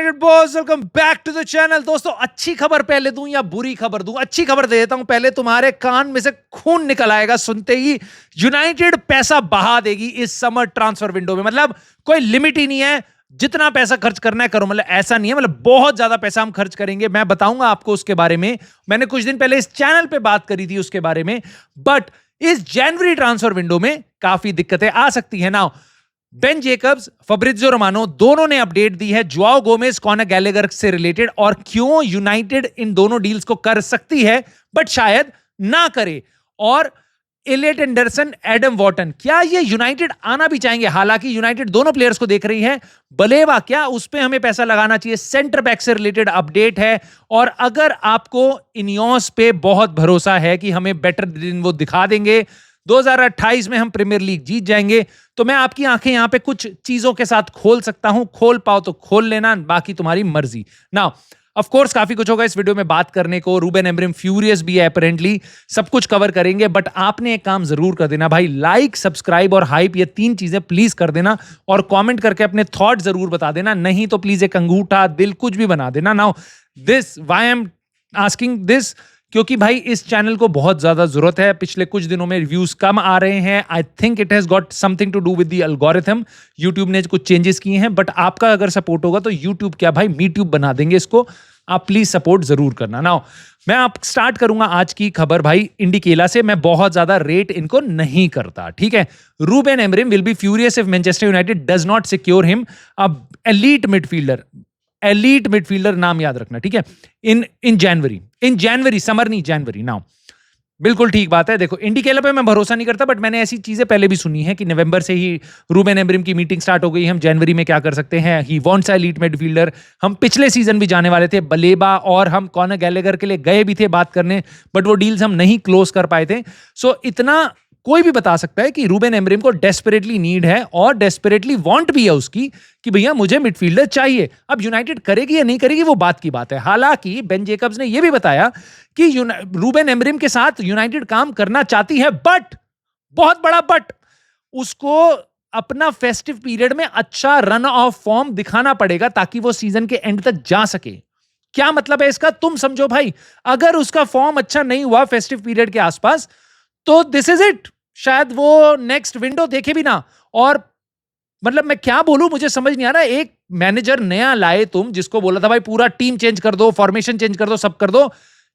United boys, welcome back to the channel. दोस्तों, अच्छी खबर पहले दूं या बुरी खबर दूं? अच्छी खबर दे देता हूं पहले। तुम्हारे कान में से खून निकल आएगा सुनते ही यूनाइटेड पैसा बहा देगी इस समर ट्रांसफर विंडो में। मतलब कोई लिमिट ही नहीं है, जितना पैसा खर्च करना है करो। मतलब ऐसा नहीं है, मतलब बहुत ज्यादा पैसा हम खर्च करेंगे। मैं बताऊंगा आपको उसके बारे में। मैंने कुछ दिन पहले इस चैनल पे बात करी थी उसके बारे में। बट इस जनवरी ट्रांसफर विंडो में काफी दिक्कतें आ सकती है। Now Ben Jacob's, Fabrizio Romano दोनों ने अपडेट दी है जोआओ गोमेज, कॉनर गैलेगर से रिलेटेड, और क्यों यूनाइटेड इन दोनों डील्स को कर सकती है बट शायद ना करे। और एलियट एंडरसन, एडम वॉटन, क्या ये यूनाइटेड आना भी चाहेंगे? हालांकि यूनाइटेड दोनों प्लेयर्स को देख रही है। बलेवा, क्या उस पे हमें पैसा लगाना चाहिए? सेंटर बैक से रिलेटेड अपडेट है। और अगर आपको इनियोस पे बहुत भरोसा है कि हमें बेटर दिन वो दिखा देंगे, 2028 में हम प्रीमियर लीग जीत जाएंगे, तो मैं आपकी आंखें यहां पे कुछ चीजों के साथ खोल सकता हूं। खोल पाओ तो खोल लेना, बाकी तुम्हारी मर्जी। नाउ ऑफ कोर्स काफी कुछ होगा इस वीडियो में बात करने को। रूबेन एमरिम फ्यूरियस भी है अपेरेंटली, सब कुछ कवर करेंगे। बट आपने एक काम जरूर कर देना भाई, लाइक, सब्सक्राइब और हाइप, ये 3 चीजें प्लीज कर देना। और कमेंट करके अपने थॉट जरूर बता देना। नहीं तो प्लीज एक अंगूठा, दिल, कुछ भी बना देना। Now this why I am asking this, क्योंकि भाई इस चैनल को बहुत ज्यादा जरूरत है। पिछले कुछ दिनों में रिव्यूज कम आ रहे हैं। I think it has got something to do with the algorithm. YouTube ने कुछ चेंजेस किए हैं, बट आपका अगर सपोर्ट होगा तो यूट्यूब क्या भाई, मीट्यूब बना देंगे इसको। आप प्लीज सपोर्ट जरूर करना। नाउ मैं आप स्टार्ट करूंगा आज की खबर भाई इंडिकेला से। मैं बहुत ज्यादा रेट इनको नहीं करता, ठीक है। Ruben Amorim will be furious if Manchester United does not secure him. अब एलीट मिडफील्डर नाम याद रखना, ठीक है। इन जनवरी, समर नहीं जनवरी। नाउ बिल्कुल ठीक बात है। देखो, इंडिकेला पे मैं भरोसा नहीं करता, बट मैंने ऐसी चीजें पहले भी सुनी है कि नवंबर से ही रूबेन एमरिम की मीटिंग स्टार्ट हो गई। हम जनवरी में क्या कर सकते हैं, he wants a elite midfielder. हम पिछले सीजन भी जाने वाले थे बलेबा, और हम कॉनर गैलेगर के लिए गए भी थे बात करने, बट वो डील्स हम नहीं क्लोज कर पाए थे। सो इतना कोई भी बता सकता है कि रूबेन एमरिम को डेस्परेटली नीड है और डेस्परेटली वांट भी है उसकी, कि भैया मुझे मिडफील्डर चाहिए। अब यूनाइटेड करेगी या नहीं करेगी वो बात की बात है। हालांकि बेन जेकब्स ने यह भी बताया कि रूबेन एमरिम के साथ यूनाइटेड काम करना चाहती है, बट, बहुत बड़ा बट, उसको अपना फेस्टिव पीरियड में अच्छा रन ऑफ फॉर्म दिखाना पड़ेगा ताकि वो सीजन के एंड तक जा सके। क्या मतलब है इसका, तुम समझो भाई। अगर उसका फॉर्म अच्छा नहीं हुआ फेस्टिव पीरियड के आसपास, तो दिस इज इट। शायद वो नेक्स्ट विंडो देखे भी ना। और मतलब मैं क्या बोलूं, मुझे समझ नहीं आ रहा। एक मैनेजर नया लाए तुम, जिसको बोला था भाई पूरा टीम चेंज कर दो, फॉर्मेशन चेंज कर दो, सब कर दो।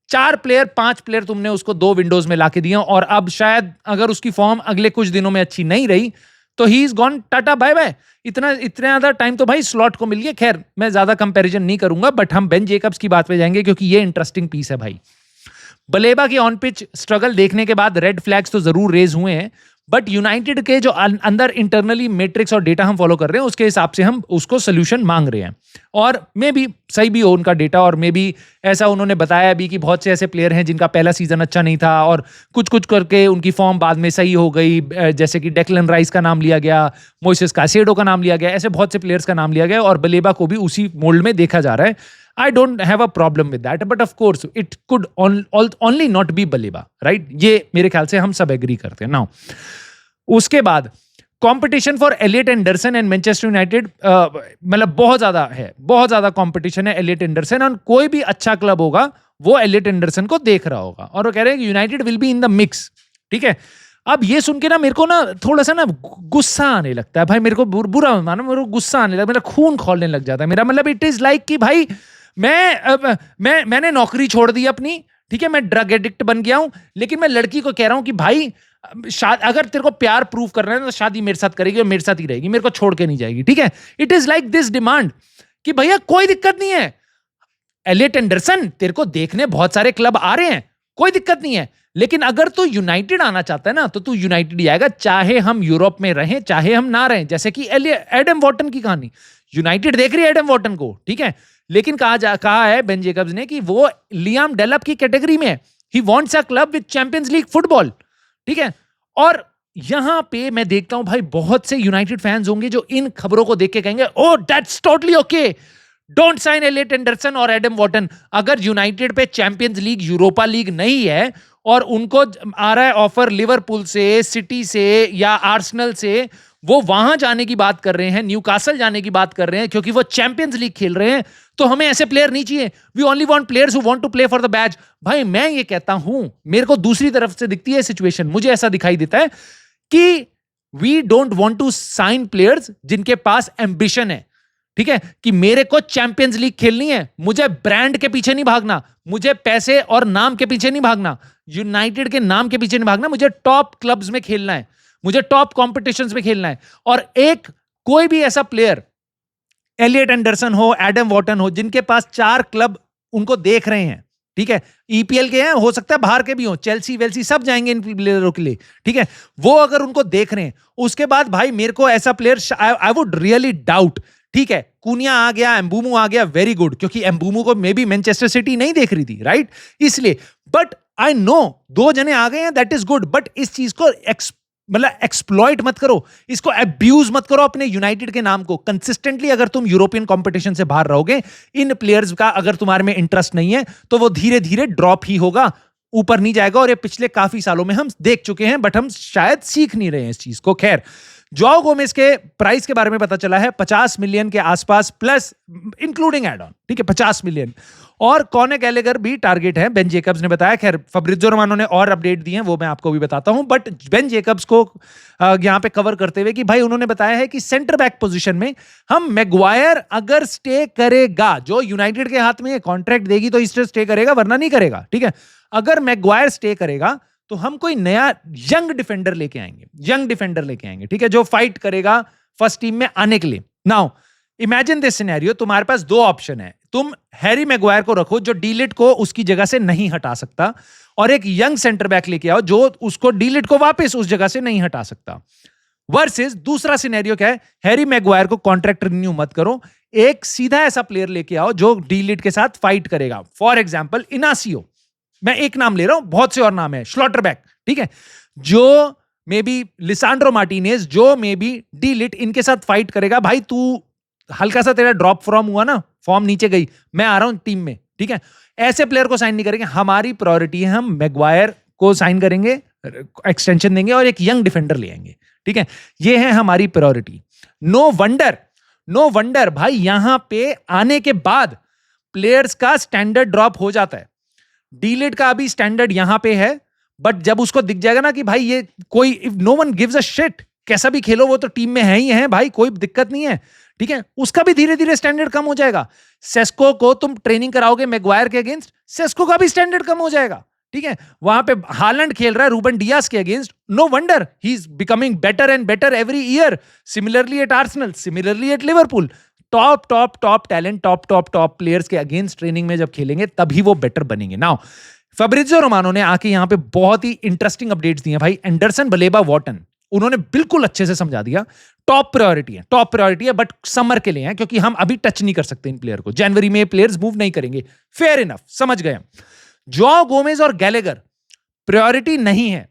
4 प्लेयर 5 प्लेयर तुमने उसको 2 विंडोज में लाके दिए, और अब शायद अगर उसकी फॉर्म अगले कुछ दिनों में अच्छी नहीं रही तो he is gone, tata bye bye. इतना ज्यादा टाइम तो भाई स्लॉट को मिल गया। खैर, मैं ज्यादा कंपैरिजन नहीं करूंगा, बट हम बेन जेकब्स की बात पे जाएंगे क्योंकि ये इंटरेस्टिंग पीस है भाई। बलेबा की ऑन पिच स्ट्रगल देखने के बाद रेड फ्लैग्स तो जरूर रेज हुए हैं, बट यूनाइटेड के जो अंदर इंटरनली मैट्रिक्स और डेटा हम फॉलो कर रहे हैं उसके हिसाब से हम उसको सोल्यूशन मांग रहे हैं। और मे बी सही भी हो उनका डेटा, और मे बी ऐसा उन्होंने बताया भी कि बहुत से ऐसे प्लेयर हैं जिनका पहला सीजन अच्छा नहीं था और कुछ कुछ करके उनकी फॉर्म बाद में सही हो गई। जैसे कि डेक्लन राइस का नाम लिया गया, मोइसेस कासेडो का नाम लिया गया, ऐसे बहुत से प्लेयर्स का नाम लिया गया, और बलेबा को भी उसी मोल्ड में देखा जा रहा है। I don't have a problem with that, but of course it could only not be Baliba, right? ये मेरे ख्याल से हम सब एग्री करते हैं। Now, उसके बाद competition for Elliot Anderson and Manchester United, मतलब बहुत ज्यादा कंपटीशन है एलियट एंडरसन, और कोई भी अच्छा क्लब होगा वो एलियट एंडरसन को देख रहा होगा, और वो कह रहे हैं कि United will be in the mix, ठीक है। अब ये सुन के ना मेरे को ना थोड़ा सा ना गुस्सा आने लगता है भाई। मेरे को बुरा मानो, मेरे को गुस्सा आने लगता है, मेरा खून खौलने लग जाता है मेरा। मतलब इट इज लाइक कि भाई मैंने नौकरी छोड़ दी अपनी, ठीक है, मैं ड्रग एडिक्ट बन गया हूं, लेकिन मैं लड़की को कह रहा हूं कि भाई अगर तेरे को प्यार प्रूव करना है तो शादी मेरे साथ करेगी और मेरे साथ ही रहेगी, मेरे को छोड़ के नहीं जाएगी, ठीक है। It is like this demand कि भैया कोई दिक्कत नहीं है, एलियट एंडरसन तेरे को देखने बहुत सारे क्लब आ रहे हैं, कोई दिक्कत नहीं है, लेकिन अगर तू यूनाइटेड आना चाहता है ना तो तू यूनाइटेड ही आएगा, चाहे हम यूरोप में रहें चाहे हम ना रहें। जैसे कि एडम वॉटन की कहानी, यूनाइटेड देख रही है एडम वॉटन को, ठीक है, लेकिन कहा है बेन जेकब्स ने कि वो लियाम डेलप की कैटेगरी में है। He wants a club with champions league football, ठीक है। और यहां पे मैं देखता हूं भाई बहुत से यूनाइटेड फैंस होंगे जो इन खबरों को देख के कहेंगे, oh that's totally okay, don't sign Elliot Anderson और एडम वॉटन। अगर यूनाइटेड पे चैंपियंस लीग, यूरोपा लीग नहीं है और उनको आ रहा है ऑफर लिवरपूल से, सिटी से या आर्सेनल से, वो वहां जाने की बात कर रहे हैं, न्यूकासल जाने की बात कर रहे हैं, क्योंकि वो चैंपियंस लीग खेल रहे हैं। तो हमें ऐसे प्लेयर नहीं चाहिए। We only want players who want to play for the badge. भाई मैं ये कहता हूं, मेरे को दूसरी तरफ से दिखती है सिचुएशन, मुझे ऐसा दिखाई देता है कि we don't want to sign players जिनके पास एम्बिशन है, ठीक है, कि मेरे को चैंपियंस लीग खेलनी है, मुझे ब्रांड के पीछे नहीं भागना, मुझे पैसे और नाम के पीछे नहीं भागना, यूनाइटेड के नाम के पीछे नहीं भागना, मुझे टॉप क्लब्स में खेलना है, मुझे टॉप कॉम्पिटिशंस में खेलना है। और एक कोई भी ऐसा प्लेयर, एलियट एंडरसन हो, एडम वॉटन हो, जिनके पास 4 क्लब उनको देख रहे हैं, ठीक है, ईपीएल के हैं, हो सकता है बाहर के भी हो, चेल्सी वेल्सी सब जाएंगे इन प्लेयरों के लिए, ठीक है, वो अगर उनको देख रहे हैं, उसके बाद भाई मेरे को ऐसा player I would really doubt. ठीक है, कुनिया आ गया, एम्बूमू आ गया, वेरी गुड, क्योंकि एम्बूमू को मे बी मैनचेस्टर सिटी नहीं देख रही थी, राइट, इसलिए। बट आई नो 2 जने आ गए हैं, दैट इज गुड, बट इस चीज को मतलब एक्सप्लॉइट मत करो, इसको अब्यूज मत करो अपने यूनाइटेड के नाम को। कंसिस्टेंटली अगर तुम यूरोपियन कंपटीशन से बाहर रहोगे, इन प्लेयर्स का अगर तुम्हारे में इंटरेस्ट नहीं है, तो वो धीरे धीरे ड्रॉप ही होगा, ऊपर नहीं जाएगा। और ये पिछले काफी सालों में हम देख चुके हैं, बट हम शायद सीख नहीं रहे हैं इस चीज को। खैर, जोआओ गोमेज के प्राइस के बारे में पता चला है 50 मिलियन के आसपास, प्लस इंक्लूडिंग एड ऑन, ठीक है, 50 मिलियन। और कॉने गैलेगर भी टारगेट है, बेन जेकब्स ने बताया। खैर, फब्रिज़ो रोमानो ने और अपडेट दी हैं, वो मैं आपको भी बताता हूं। बट बेन जेकब्स को यहां पे कवर करते हुए कि भाई उन्होंने बताया है कि सेंटर बैक पोजीशन में हम मैग्वायर अगर स्टे करेगा, जो यूनाइटेड के हाथ में कॉन्ट्रैक्ट देगी तो इससे स्टे करेगा, वरना नहीं करेगा, ठीक है। अगर मैग्वायर स्टे करेगा तो हम कोई नया यंग डिफेंडर लेके आएंगे, ठीक है, जो फाइट करेगा फर्स्ट टीम में आने के लिए। नाउ इमेजिन दिस सिनेरियो, तुम्हारे पास 2 ऑप्शन है। तुम हैरी मैग्वायर को रखो, जो डीलिट को उसकी जगह से नहीं हटा सकता, और एक यंग सेंटर बैक लेके आओ जो उसको डीलिट को वापस उस जगह से नहीं हटा सकता। वर्सेस दूसरा सिनेरियो क्या है, हैरी मैग्वायर को कॉन्ट्रैक्ट रिन्यू मत करो, एक सीधा ऐसा प्लेयर लेके आओ जो डीलिट के साथ फाइट करेगा। फॉर एग्जाम्पल इनासियो, मैं एक नाम ले रहा हूं, बहुत से और नाम है, स्लॉटरबैक, ठीक है, जो मे बी लिसांड्रो मार्टिनेज, जो मे बी डीलिट, इनके साथ फाइट करेगा। भाई तू हल्का सा तेरा ड्रॉप फॉर्म हुआ ना, फॉर्म नीचे गई, मैं आ रहा हूं टीम में, ठीक है, ऐसे प्लेयर को साइन नहीं करेंगे। हमारी प्रायोरिटी है, हम मैग्वायर को साइन करेंगे, एक्सटेंशन देंगे और एक यंग डिफेंडर ले आएंगे, ठीक है, ये है हमारी प्रायोरिटी। नो वंडर भाई यहां पे आने के बाद प्लेयर्स का स्टैंडर्ड ड्रॉप हो जाता है। डीलिट का अभी स्टैंडर्ड यहां पे है, बट जब उसको दिख जाएगा ना कि भाई ये कोई, if no one gives a shit, कैसा भी खेलो वो तो टीम में है ही है भाई, कोई दिक्कत नहीं है, ठीक है, उसका भी धीरे धीरे स्टैंडर्ड कम हो जाएगा। सेस्को को तुम ट्रेनिंग कराओगे मैग्वायर के अगेंस्ट, सेस्को का भी स्टैंडर्ड कम हो जाएगा, ठीक है। वहां पे हालैंड खेल रहा है रूबन डियास के against, no wonder he is becoming better and better every year. Similarly at Arsenal, similarly at Liverpool, top talent, top players के अगेंस्ट ट्रेनिंग में जब खेलेंगे तभी वो बेटर बनेंगे। नाउ फब्रिज़ो रोमानो ने आके यहां पे बहुत ही इंटरेस्टिंग अपडेट्स दिए भाई। एंडरसन, बलेबा, वॉटन, उन्होंने बिल्कुल अच्छे से समझा दिया। टॉप प्रायोरिटी है, बट समर के लिए है, क्योंकि हम अभी टच नहीं कर सकते इन प्लेयर को, जनवरी में प्लेयर्स मूव नहीं करेंगे। फेयर इनफ, समझ गए। जोआओ गोमेज और गैलेगर प्रायोरिटी नहीं है,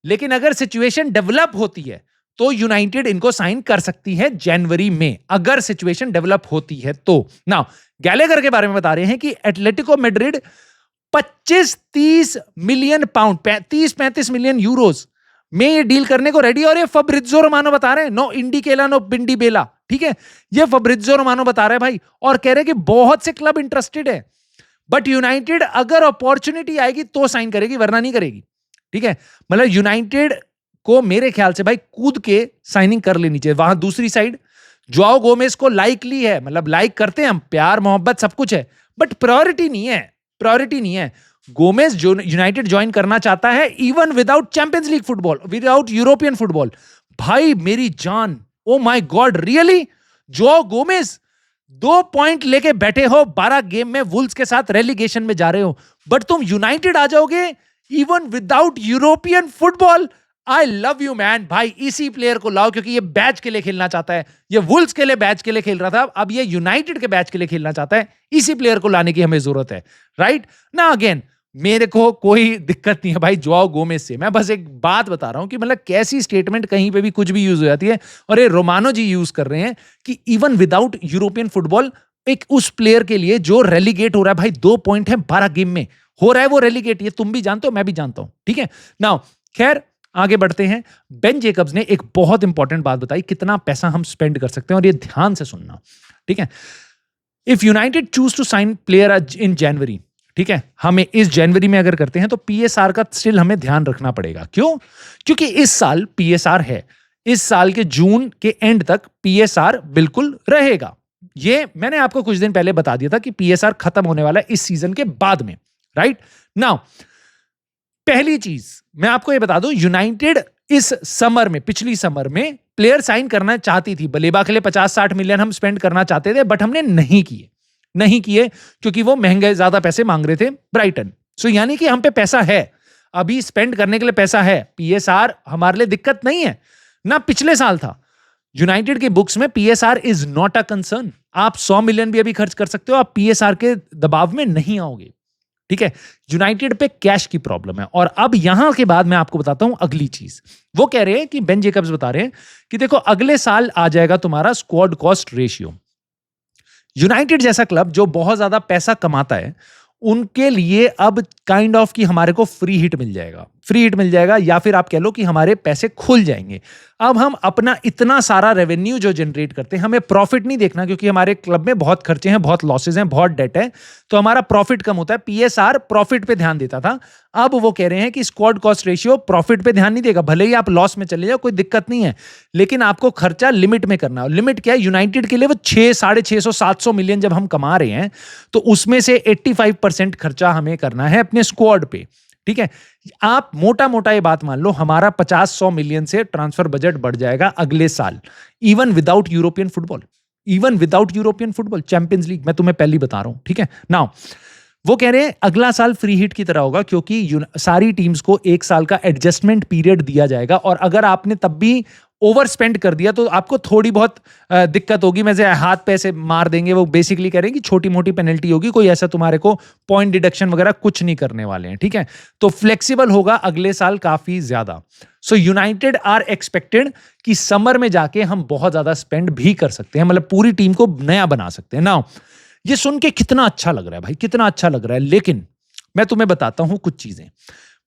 लेकिन अगर सिचुएशन डेवलप होती है तो यूनाइटेड इनको साइन कर सकती है जनवरी में, अगर सिचुएशन डेवलप होती है तो। नाउ गैलेगर के बारे में बता रहे हैं कि Atletico Madrid 25-30 million pound, 30-35 million euros में ये डील करने को रेडी। और ये फब्रिज़ो रोमानो बता रहे हैं, नो इंडिकेला नो बिंडी बेला, ठीक है, ये फब्रिज़ो रोमानो बता रहे हैं भाई, और कह रहे हैं कि बहुत से क्लब इंटरेस्टेड है, बट यूनाइटेड अगर अपॉर्चुनिटी आएगी तो साइन करेगी, वरना नहीं करेगी, ठीक है। मतलब यूनाइटेड को मेरे ख्याल से भाई कूद के साइनिंग कर लेनी चाहिए। वहां दूसरी साइड जोआओ गोमेज को लाइकली है, मतलब लाइक करते हैं हम, प्यार मोहब्बत सब कुछ है, बट प्रायोरिटी नहीं है। गोमेज जो यूनाइटेड ज्वाइन करना चाहता है, even without champions league football, without European football. भाई मेरी जान, oh my God, really Joao Gomez 2 point लेके बैठे हो, 12 गेम में वुल्व्स के साथ रेलीगेशन में जा रहे हो, बट तुम यूनाइटेड आ जाओगे even without European football. I love you man. भाई इसी प्लेयर को लाओ, क्योंकि ये बैच के लिए खेलना चाहता है, ये वुल्व्स के लिए बैच के लिए खेल रहा था, अब ये यूनाइटेड के बैच के लिए खेलना चाहता है। इसी प्लेयर को लाने की हमें जरूरत है, राइट ना। अगेन मेरे को कोई दिक्कत नहीं है भाई जोआओ गोमेज से, मैं बस एक बात बता रहा हूं कि मतलब कैसी स्टेटमेंट कहीं पे भी कुछ भी यूज हो जाती है, और ये रोमानो जी यूज कर रहे हैं कि इवन विदाउट यूरोपियन फुटबॉल, एक उस प्लेयर के लिए जो रेलीगेट हो रहा है भाई, 2 पॉइंट है 12 गेम में हो रहा है वो रेलीगेट, ये तुम भी जानते हो, मैं भी जानता हूं, ठीक है। नाउ खैर आगे बढ़ते हैं। बेन जेकब्स ने एक बहुत इंपॉर्टेंट बात बताई, कितना पैसा हम स्पेंड कर सकते हैं, और ये ध्यान से सुनना, ठीक है। If United choose to sign player in January, ठीक है, हमें इस जनवरी में अगर करते हैं तो पीएसआर का स्टिल हमें ध्यान रखना पड़ेगा। क्यों? क्योंकि इस साल पीएसआर है, इस साल के जून के एंड तक पीएसआर बिल्कुल रहेगा। ये मैंने आपको कुछ दिन पहले बता दिया था कि पीएसआर खत्म होने वाला है इस सीजन के बाद में, राइट नाउ। पहली चीज मैं आपको ये बता दूं, यूनाइटेड इस समर में, पिछली समर में प्लेयर साइन करना चाहती थी। बलेबा के लिए 50-60 मिलियन हम स्पेंड करना चाहते थे, बट हमने नहीं किए क्योंकि वो महंगे ज्यादा पैसे मांग रहे थे ब्राइटन। सो यानी कि हम पे पैसा है, अभी स्पेंड करने के लिए पैसा है। पीएसआर हमारे लिए दिक्कत नहीं है ना, पिछले साल था। यूनाइटेड के बुक्स में PSR is not a concern. आप 100 मिलियन भी अभी खर्च कर सकते हो, आप पीएसआर के दबाव में नहीं आओगे, ठीक है। यूनाइटेड पे कैश की प्रॉब्लम है। और अब यहां के बाद मैं आपको बताता हूं अगली चीज। वो कह रहे हैं कि बेन जेकब्स बता रहे हैं कि देखो अगले साल आ जाएगा तुम्हारा स्क्वाड कॉस्ट रेशियो। यूनाइटेड जैसा क्लब जो बहुत ज्यादा पैसा कमाता है, उनके लिए अब काइंड ऑफ कि हमारे को फ्री हिट मिल जाएगा, या फिर आप कह लो कि हमारे पैसे खुल जाएंगे। अब हम अपना इतना सारा रेवेन्यू जो जनरेट करते हैं, हमें प्रॉफिट नहीं देखना, क्योंकि हमारे क्लब में बहुत खर्चे हैं, बहुत लॉसेज हैं, बहुत डेट है, तो हमारा प्रॉफिट कम होता है। पीएसआर प्रॉफिट पे ध्यान देता था, अब वो कह रहे हैं कि स्क्वाड कॉस्ट रेशियो प्रॉफिट पे ध्यान नहीं देगा। भले ही आप लॉस में चले जाओ, कोई दिक्कत नहीं है, लेकिन आपको खर्चा लिमिट में करना है। लिमिट क्या है? यूनाइटेड के लिए वो 600-650 मिलियन जब हम कमा रहे हैं, तो उसमें से 85% खर्चा हमें करना है अपने स्क्वाड पे, ठीक है। आप मोटा मोटा ये बात मान लो, हमारा 50-100 मिलियन से ट्रांसफर बजट बढ़ जाएगा अगले साल, even without European football, champions league, मैं तुम्हें पहले बता रहा हूं, ठीक है। नाउ वो कह रहे हैं अगला साल फ्री हिट की तरह होगा, क्योंकि सारी टीम्स को 1 साल का एडजस्टमेंट पीरियड दिया जाएगा, और अगर आपने तब भी ओवर स्पेंड कर दिया तो आपको थोड़ी बहुत दिक्कत होगी। मैं से हाथ पैसे मार देंगे, वो बेसिकली कह रहे हैं कि छोटी मोटी पेनल्टी होगी, कोई ऐसा तुम्हारे को पॉइंट डिडक्शन वगैरह कुछ नहीं करने वाले हैं, ठीक है। तो फ्लेक्सिबल होगा अगले साल काफी ज्यादा। सो यूनाइटेड आर एक्सपेक्टेड कि समर में जाके हम बहुत ज्यादा स्पेंड भी कर सकते हैं, मतलब पूरी टीम को नया बना सकते हैं। नाउ ये सुन के कितना अच्छा लग रहा है भाई, कितना अच्छा लग रहा है, लेकिन मैं तुम्हें बताता हूं कुछ चीजें।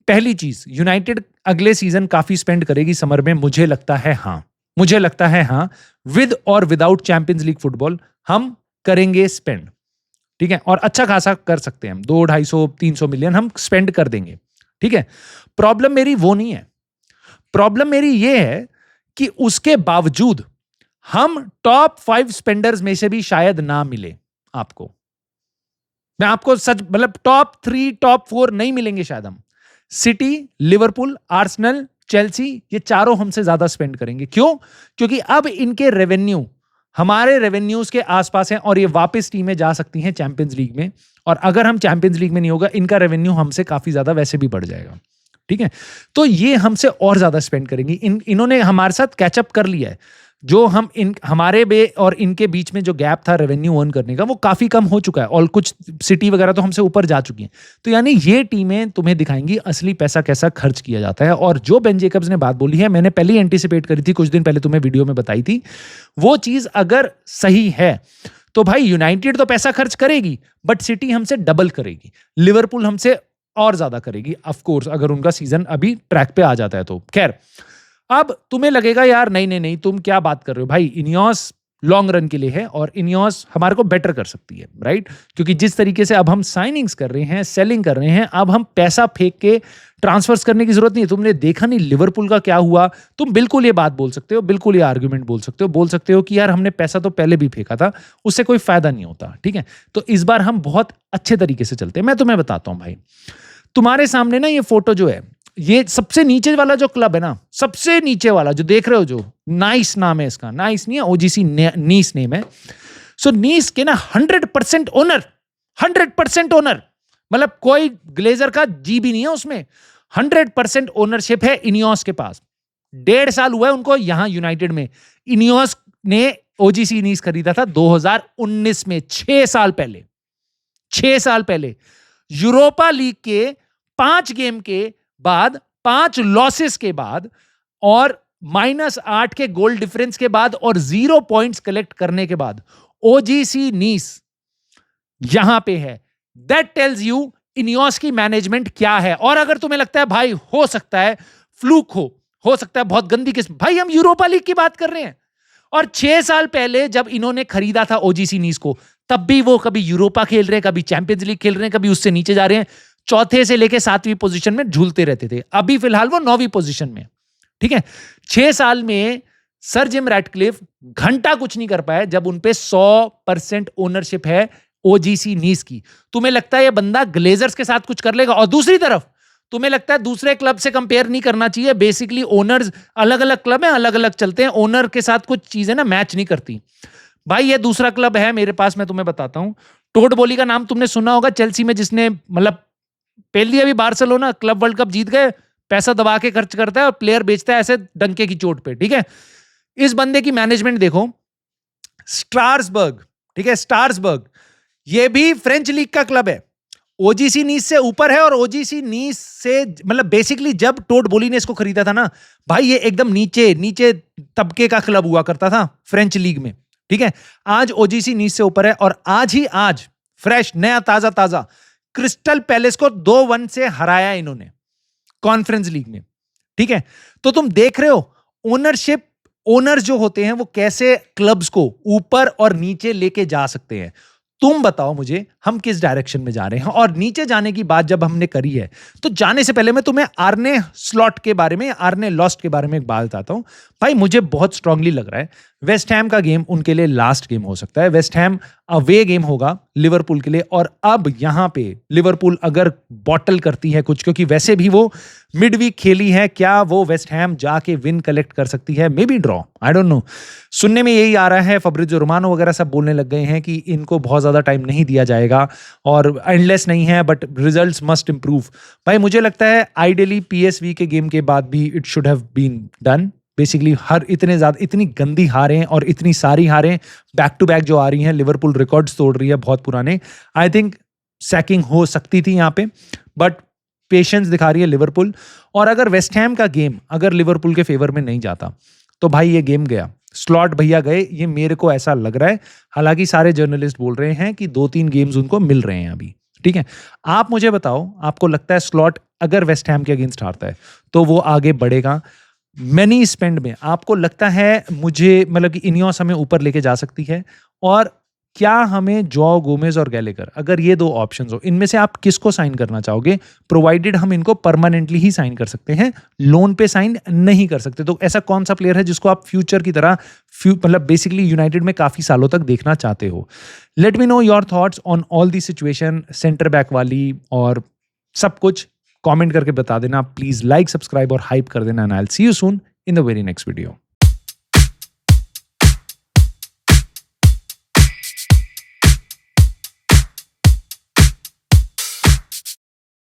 पहली चीज, यूनाइटेड अगले सीजन काफी स्पेंड करेगी समर में, मुझे लगता है हां, विद और विदाउट चैंपियंस लीग फुटबॉल हम करेंगे स्पेंड, ठीक है, और अच्छा खासा कर सकते हैं हम, 200-250-300 मिलियन हम स्पेंड कर देंगे, ठीक है। प्रॉब्लम मेरी वो नहीं है, प्रॉब्लम मेरी ये है कि उसके बावजूद हम टॉप 5 स्पेंडर्स में से भी शायद ना मिले आपको। मैं आपको सच, मतलब टॉप 3 टॉप 4 नहीं मिलेंगे शायद हम। सिटी, लिवरपूल, आर्सेनल, चेल्सी, ये चारों हमसे ज्यादा स्पेंड करेंगे। क्यों? क्योंकि अब इनके रेवेन्यू हमारे रेवेन्यूज के आसपास हैं, और ये वापस टीमें जा सकती हैं चैंपियंस लीग में, और अगर हम चैंपियंस लीग में नहीं होगा, इनका रेवेन्यू हमसे काफी ज्यादा वैसे भी बढ़ जाएगा, ठीक है। तो ये हमसे और ज्यादा स्पेंड करेंगी। इन्होंने हमारे साथ कैचअप कर लिया है। जो हम हमारे बे और इनके बीच में जो गैप था रेवेन्यू अर्न करने का, वो काफी कम हो चुका है, और कुछ सिटी वगैरह तो हमसे ऊपर जा चुकी हैं। तो यानी ये टीमें तुम्हें दिखाएंगी असली पैसा कैसा खर्च किया जाता है। और जो बेन जेकब्स ने बात बोली है, मैंने पहले ही एंटिसिपेट करी थी, कुछ दिन पहले तुम्हें वीडियो में बताई थी, वो चीज अगर सही है तो भाई यूनाइटेड तो पैसा खर्च करेगी, बट सिटी हमसे डबल करेगी, लिवरपूल हमसे और ज्यादा करेगी, ऑफ कोर्स अगर उनका सीजन अभी ट्रैक पे आ जाता है तो। खैर, अब तुम्हें लगेगा यार नहीं, तुम क्या बात कर रहे हो भाई, इनियोस लॉन्ग रन के लिए है, और इनियोस हमारे को बेटर कर सकती है, राइट। क्योंकि जिस तरीके से अब हम साइनिंग्स कर रहे हैं, सेलिंग कर रहे हैं, अब हम पैसा फेंक के ट्रांसफर्स करने की जरूरत नहीं है। तुमने देखा नहीं लिवरपूल का क्या हुआ। तुम बिल्कुल ये बात बोल सकते हो, बिल्कुल ये आर्गुमेंट बोल सकते हो कि यार हमने पैसा तो पहले भी फेंका था, उससे कोई फायदा नहीं होता, ठीक है। तो इस बार हम बहुत अच्छे तरीके से चलते हैं। मैं तुम्हें बताता हूं भाई, तुम्हारे सामने ना ये फोटो जो है, ये सबसे नीचे वाला जो क्लब है ना, सबसे नीचे वाला जो देख रहे हो, जो नाइस नाम है इसका, नाइस नहीं है, ओजीसी नीस नेम है। सो नीस के ना 100% ओनर, 100% ओनर, मतलब कोई ग्लेजर का जी भी नहीं है उसमें, 100% ओनरशिप है इनियोस के पास। 1.5 साल हुआ है उनको यहां यूनाइटेड में। इनियोस ने ओजीसी नीस खरीदा था 2019 में, 6 साल पहले, 6 साल पहले। यूरोपा लीग के 5 गेम के बाद, 5 लॉसेस के बाद, और -8 के गोल डिफरेंस के बाद, और 0 पॉइंट्स कलेक्ट करने के बाद ओजीसी नीस यहां पे है। दैट टेल्स यू इनियोस की मैनेजमेंट क्या है। और अगर तुम्हें लगता है भाई हो सकता है फ्लूक हो, हो सकता है बहुत गंदी किस्म, भाई हम यूरोपा लीग की बात कर रहे हैं। और 6 साल पहले जब इन्होंने खरीदा था ओजीसी नीस को, तब भी वो कभी यूरोपा खेल रहे हैं, कभी चैंपियंस लीग खेल रहे हैं, कभी उससे नीचे जा रहे हैं, चौथे से लेके 7वीं पोजीशन में झूलते रहते थे। अभी फिलहाल वो 9वीं पोजीशन में, ठीक है। 6 साल में सर जिम रैटक्लिफ घंटा कुछ नहीं कर पाए जब उनपे 100% ओनरशिप है ओजीसी नीस की। तुम्हें लगता है ये बंदा ग्लेजर्स के साथ कुछ कर लेगा? और दूसरी तरफ तुम्हें लगता है दूसरे क्लब से कंपेयर नहीं करना चाहिए? बेसिकली ओनर्स अलग अलग क्लब हैं, अलग अलग चलते हैं, ओनर के साथ कुछ चीजें ना मैच नहीं करती। भाई ये दूसरा क्लब है मेरे पास, मैं तुम्हें बताता हूं। टोड बोली का नाम तुमने सुना होगा, चेल्सी में जिसने मतलब पहली अभी बार्सिलोना क्लब वर्ल्ड कप जीत गए, पैसा दबा के खर्च करता है और प्लेयर बेचता है ऐसे डंके की चोट पे, ठीक है। इस बंदे की मैनेजमेंट देखो, स्ट्रासबर्ग, ठीक है, स्ट्रासबर्ग, ये भी फ्रेंच लीग का क्लब है, ओजीसी नीस से ऊपर है। और ओजीसी नीस से मतलब बेसिकली जब टोड बोली ने इसको खरीदा था ना भाई, ये एकदम नीचे नीचे तबके का क्लब हुआ करता था फ्रेंच लीग में, ठीक है। आज ओजीसी नीस से ऊपर है और आज फ्रेश नया ताजा ताजा क्रिस्टल पैलेस को 2-1 से हराया इन्होंने कॉन्फ्रेंस लीग में, ठीक है। तो तुम देख रहे हो ओनरशिप, ओनर्स जो होते हैं वो कैसे क्लब्स को ऊपर और नीचे लेके जा सकते हैं। तुम बताओ मुझे हम किस डायरेक्शन में जा रहे हैं। और नीचे जाने की बात जब हमने करी है तो जाने से पहले मैं तुम्हें आर्ने स्लॉट के बारे में, आर्ने लॉस्ट के बारे में एक बात बताता हूं। भाई मुझे बहुत स्ट्रांगली लग रहा है वेस्ट हैम का गेम उनके लिए लास्ट गेम हो सकता है। वेस्ट हैम अवे गेम होगा लिवरपूल के लिए, और अब यहां पे लिवरपूल अगर बॉटल करती है कुछ, क्योंकि वैसे भी वो मिड वीक खेली है, क्या वो वेस्ट हैम जाके विन कलेक्ट कर सकती है? May be draw, I don't know. सुनने में यही आ रहा है, फब्रिज़ियो रोमानो वगैरह सब बोलने लग गए हैं कि इनको बहुत ज्यादा टाइम नहीं दिया जाएगा और एंडलेस नहीं है, बट रिजल्ट्स मस्ट इंप्रूव। भाई मुझे लगता है आइडियली पीएसवी के गेम के बाद भी it should have been done. Basically हर इतनी गंदी हारें और इतनी सारी हारें बैक टू बैक जो आ रही हैं, लिवरपूल रिकॉर्ड्स तोड़ रही है बहुत पुराने। आई थिंक सैकिंग हो सकती थी यहाँ पे, बट पेशेंस दिखा रही है लिवरपूल। और अगर वेस्ट हैम का गेम अगर लिवरपूल के फेवर में नहीं जाता तो भाई ये गेम गया, स्लॉट भैया गए, ये मेरे को ऐसा लग रहा है। हालांकि सारे जर्नलिस्ट बोल रहे हैं कि 2-3 गेम्स उनको मिल रहे हैं अभी, ठीक है। आप मुझे बताओ, आपको लगता है स्लॉट अगर वेस्ट हैम के अगेंस्ट हारता है तो वो आगे बढ़ेगा? मनी स्पेंड में आपको लगता है मुझे मतलब कि इनियोस हमें ऊपर लेके जा सकती है? और क्या हमें जॉ गोमेज और गैलेगर, अगर ये 2 ऑप्शंस हो, इनमें से आप किसको साइन करना चाहोगे? प्रोवाइडेड हम इनको परमानेंटली ही साइन कर सकते हैं, लोन पे साइन नहीं कर सकते। तो ऐसा कौन सा प्लेयर है जिसको आप फ्यूचर की तरह मतलब बेसिकली यूनाइटेड में काफी सालों तक देखना चाहते हो? Let me know your thoughts on all the situation, centre back वाली और सब कुछ कमेंट करके बता देना। प्लीज लाइक, सब्सक्राइब और हाइप कर देना। And I will see you soon in the very next video.